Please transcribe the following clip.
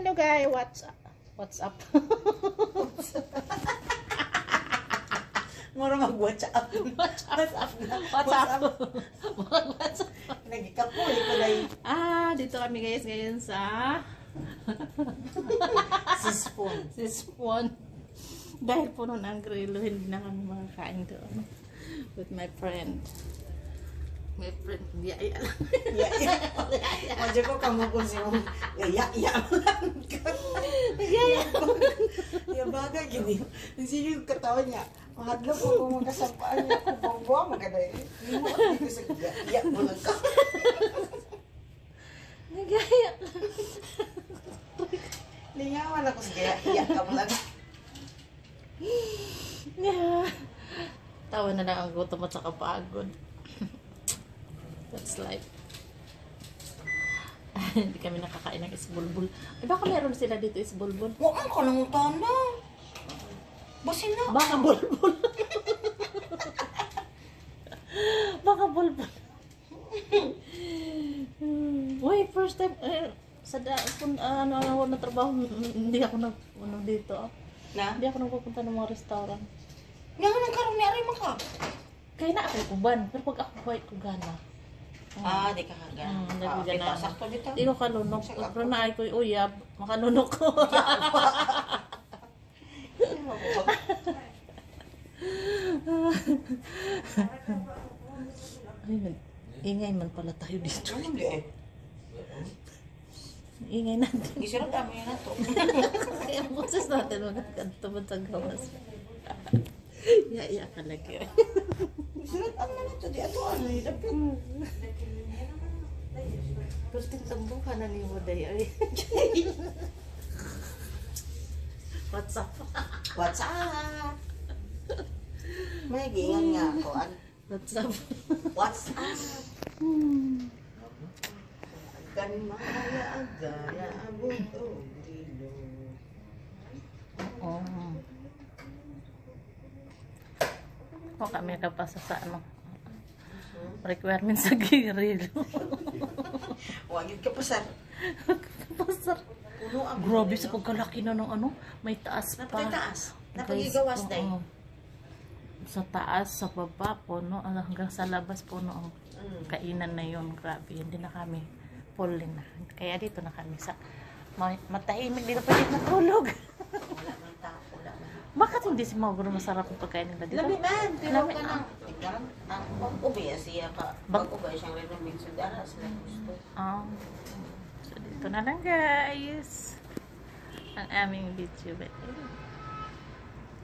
no guy, what's up? What's up? Mura mag-WhatsApp. WhatsApp. Nagikapoy ko dahil. Dito kami guys ngayon sa Sispon. Dahil puno ng grillo, hindi na kami makakain doon. With my friend. My friend, yaya lang. Medyo ko kamukon siya. Yaya lang. Yaya bagay gini. Hindi yung katawan niya. Mahadlo ko kung magkasampaan niya. Kung bangbuwa magaday. Hindi mo at dito sa yaya mo lang ka. Nagaya. Lingawan ako sa yaya ka mo lang. Tawa na lang ang gutom at saka pagod. That's life. Hindi kami nakakain ng isbulbul. Ay, baka meron sila dito isbulbul. Huwag ka nang utana. Basin na. Baka bulbul. Baka bulbul. Wait, first time, ano na trabaho, hindi ako dito. Na? Hindi ako nagpupunta ng mga restaurant. Nga nga nang karoon ni Aray ka. Kaya na ako uban, pero pag ako white ko gana. Di ka kagana. Hindi ko gana. Sakto dito. Hindi ko kalunok. Pero na ay ko'y uyab, makalunok ko. Ay, ingay man pala tayo dito. Hindi eh. Ingay natin. Isirap dami yan na to. Kaya boses natin magkakantubad sa gawas. Iya ka lagi. Isirap dami na to. Di ato ano yun. Terus tambuhan na ni mo day. What's up? What's up? May gingan nga ako. What's up? What's up? Ganmaya agaya abuto dilo. Kami kapasa sa ano requirement sa girilo. Huwag yun kapasar. Kapasar. Puno ang Grabe sa pagkalaki na ng ano, may taas pa. Napagitaas. Napagigawas day. Sa taas, sa baba po, no? Hanggang sa labas po, no? Kainan na yun. Grabe, hindi na kami full na. Kaya dito na kami sa matahimik. Dito pwede matulog. Wala man tao. Bakit hindi si Mogro masarap ang pagkain nila dito? Labi man. Pero Labi, ka nang ang pag-ubaya siya ka. Pag-ubaya siyang rin ng minsan. Daras na gusto. So dito na lang guys ang aming video.